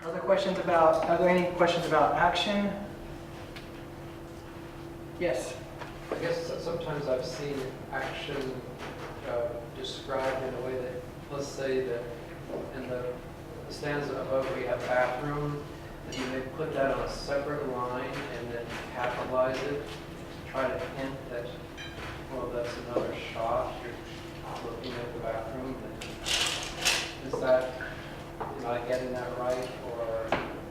Are there any questions about action? Yes. I guess sometimes I've seen action described in a way that, let's say that in the stanza above we have bathroom, and you may put that on a separate line and then capitalize it to try to hint that, well, that's another shot. You're looking at the bathroom. Is that, am I getting that right, or?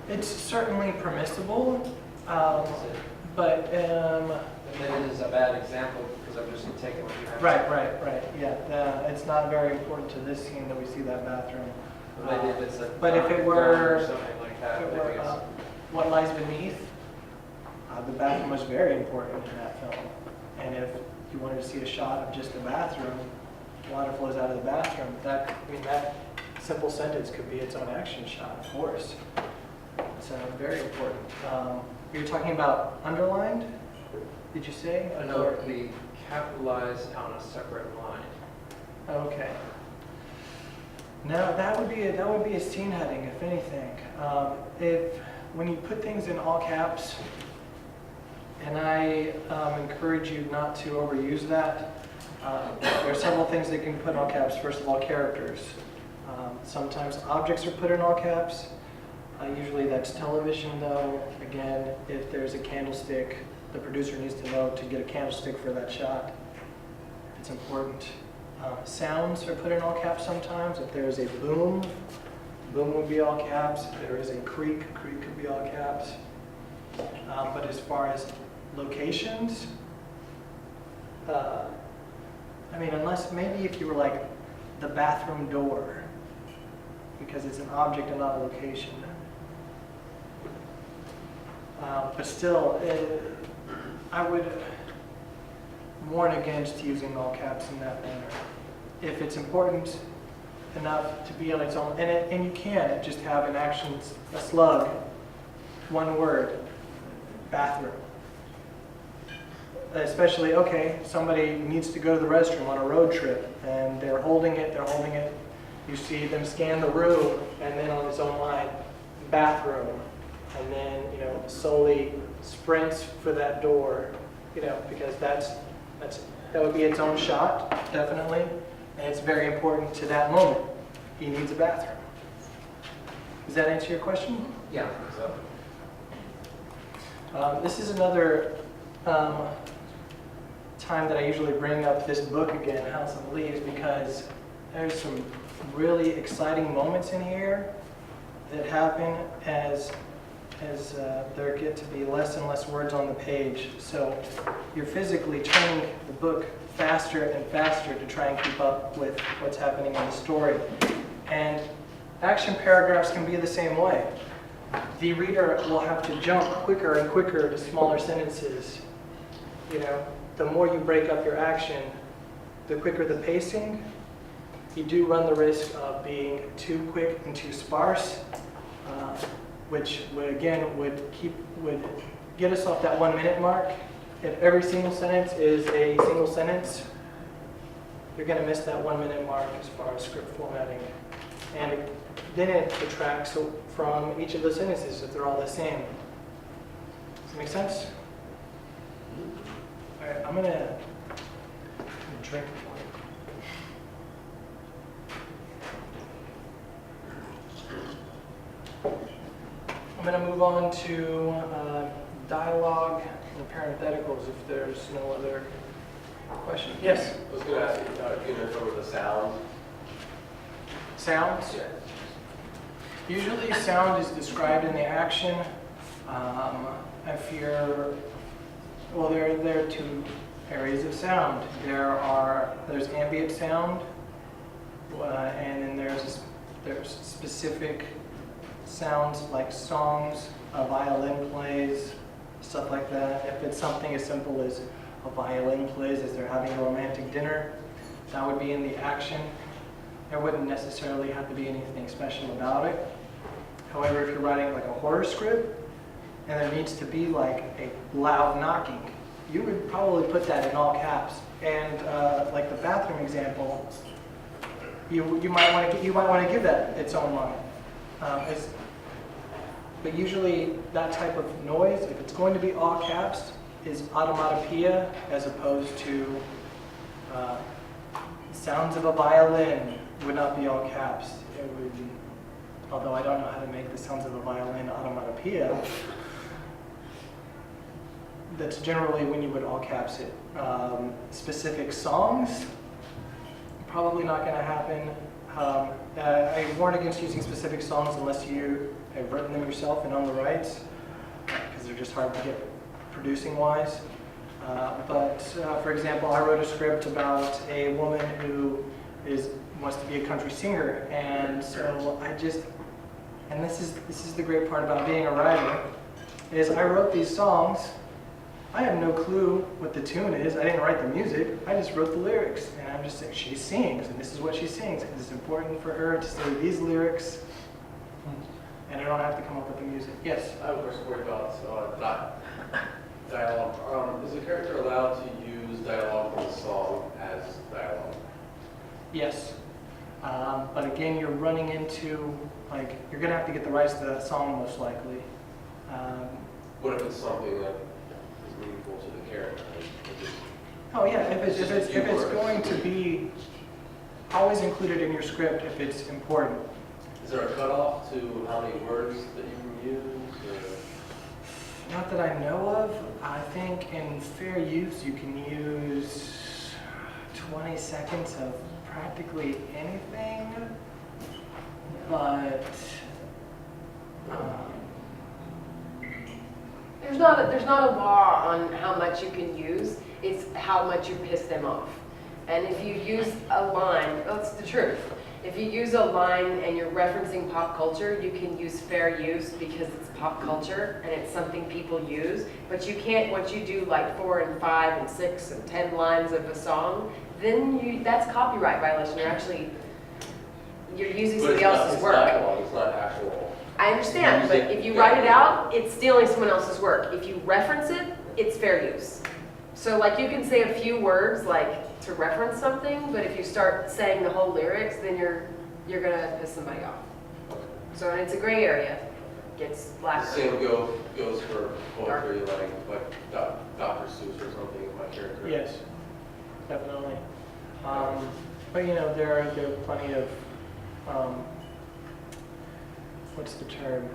It's certainly permissible, but maybe it is a bad example because I'm just taking what you have. right. Yeah, it's not very important to this scene that we see that bathroom. Maybe if it's a but if it were or something like that, what lies beneath, the bathroom was very important in that film. And if you wanted to see a shot of just the bathroom, water flows out of the bathroom. That simple sentence could be its own action shot, of course. It's very important. You're talking about underlined? Did you say? No, it would be capitalized on a separate line. Okay. No, that would be a scene heading, if anything. When you put things in all caps, and I encourage you not to overuse that. There are several things that can put in all caps. First of all, characters. Sometimes objects are put in all caps. Usually that's television, though. Again, if there's a candlestick, the producer needs to know to get a candlestick for that shot. It's important. Sounds are put in all caps sometimes. If there's a boom, boom would be all caps. If there is a creak, creak could be all caps. But as far as locations, unless maybe if you were like the bathroom door, because it's an object and not a location. But still, I would warn against using all caps in that manner. If it's important enough to be on its own, and you can just have an action, a slug, one word, bathroom. Especially, okay, somebody needs to go to the restroom on a road trip, and they're holding it. You see them scan the room, and then on its own line, bathroom, and then solely sprints for that door, because that would be its own shot, definitely, and it's very important to that moment. He needs a bathroom. Does that answer your question? Yeah, I think so. This is another time that I usually bring up this book again, House of Leaves, because there's some really exciting moments in here that happen as there get to be less and less words on the page. So you're physically turning the book faster and faster to try and keep up with what's happening in the story. And action paragraphs can be the same way. The reader will have to jump quicker and quicker to smaller sentences. The more you break up your action, the quicker the pacing. You do run the risk of being too quick and too sparse, which would get us off that 1 minute mark. If every single sentence is a single sentence, you're going to miss that 1 minute mark as far as script formatting. And then it detracts from each of the sentences if they're all the same. Does that make sense? All right, I'm going to drink for you. I'm going to move on to dialogue and parentheticals if there's no other question. Yes? I was going to ask you, if you know the sound. Sounds? Yeah. Usually sound is described in the action. There are two areas of sound. There's ambient sound, and then there's specific sounds like songs, violin plays, stuff like that. If it's something as simple as a violin plays as they're having a romantic dinner, that would be in the action. There wouldn't necessarily have to be anything special about it. However, if you're writing like a horror script, and there needs to be like a loud knocking, you would probably put that in all caps. And like the bathroom example, you might want to give that its own line. But usually that type of noise, if it's going to be all caps, is automatopoeia as opposed to sounds of a violin would not be all caps. It would be, although I don't know how to make the sounds of a violin automatopoeia. That's generally when you would all caps it. Specific songs, probably not going to happen. I warn against using specific songs unless you have written them yourself and own the rights, because they're just hard to get producing wise. But for example, I wrote a script about a woman who wants to be a country singer, and so and this is the great part about being a writer, is I wrote these songs. I have no clue what the tune is. I didn't write the music. I just wrote the lyrics, and I'm just saying she sings, and this is what she sings. And it's important for her to say these lyrics, and I don't have to come up with the music. Yes. I have a question for you about dialogue. Is the character allowed to use dialogue from the song as dialogue? Yes. But again, you're running into, like, you're going to have to get the rights to that song most likely. What if it's something that is meaningful to the character? Oh yeah, if it's going to be, always include it in your script if it's important. Is there a cutoff to how many words that you can use? Or? Not that I know of. I think in fair use you can use 20 seconds of practically anything, but there's not a law on how much you can use. It's how much you piss them off. And if you use a line, that's the truth. If you use a line and you're referencing pop culture, you can use fair use because it's pop culture and it's something people use. But you can't, once you do like 4 and 5 and 6 and 10 lines of a song, then that's copyright violation. You're using somebody else's work. Dialogue, it's not actual. I understand, but if you write it out, it's stealing someone else's work. If you reference it, it's fair use. So like you can say a few words like to reference something, but if you start saying the whole lyrics, then you're gonna piss somebody off. So and it's a gray area. It gets The black. same goes for poetry, like Dr. Seuss or something, my character. yes, definitely. But you know, there are plenty of, what's the term?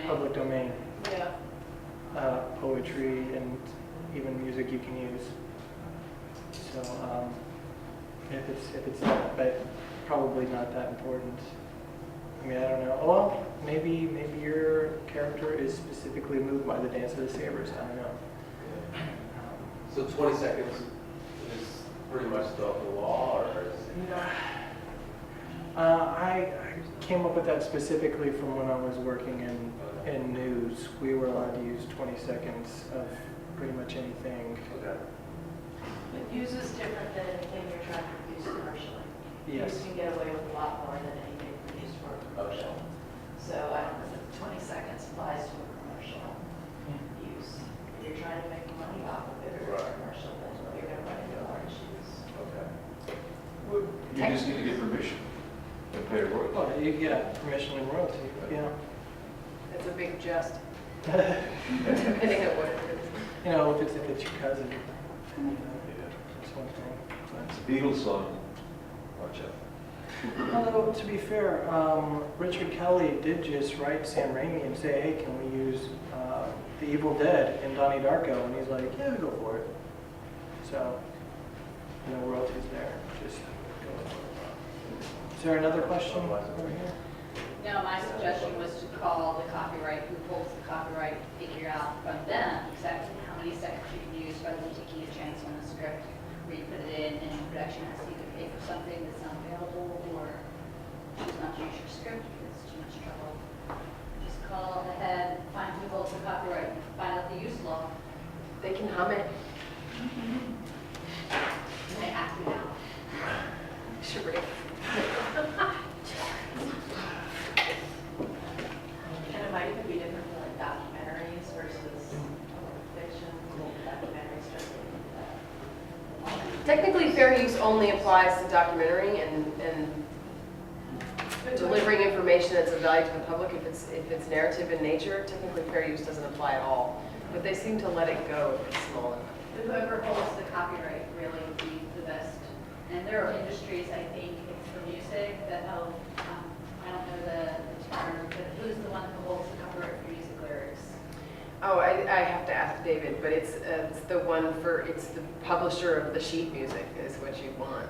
Public domain. Yeah. Poetry and even music you can use. So if it's not, but probably not that important. I mean, I don't know. Well, maybe your character is specifically moved by the Dance of the Sabers. I don't know. So 20 seconds is pretty much the law, or is I came up with that specifically from when I was working in news. We were allowed to use 20 seconds of pretty much anything. okay? But use is different than anything you're trying to produce commercially. Yes. You can get away with a lot more than anything produced for a commercial. So I don't know if 20 seconds applies to a commercial use. If you're trying to make money off of it or it's commercial, then you're going to run into a lot of issues. Okay. You just need to get permission and pay a royalty. Well, you get permission and royalty. Yeah. It's a big jest. Depending on what it is. You know, if it's your cousin, you know, that's one thing. It's a Beatles song. Watch out. Although, to be fair, Richard Kelly did just write Sam Raimi and say, hey, can we use The Evil Dead in Donnie Darko? And he's like, yeah, go for it. So, no royalties there. Just go for it. Is there another question over here? No, my suggestion was to call the copyright, who holds the copyright, figure out from them exactly how many seconds you can use rather than taking a chance on the script where you put it in and production has to either pay for something that's not available or choose not to use your script because it's too much trouble. Just call ahead, find who holds the copyright, find out the use law. They can hum it. And they have to now. Sure. And it might even be different for like documentaries versus fiction. Documentaries just Technically, fair use only applies to documentary and But delivering information that's of value to the public, if it's narrative in nature, technically fair use doesn't apply at all. But they seem to let it go if it's small enough. Whoever holds the copyright really would be the best. And there are industries, I think, it's for music that have, I don't know the term, but who's the one who holds the copyright for music lyrics? Oh, I have to ask David, but it's the one for, it's the publisher of the sheet music is what you want.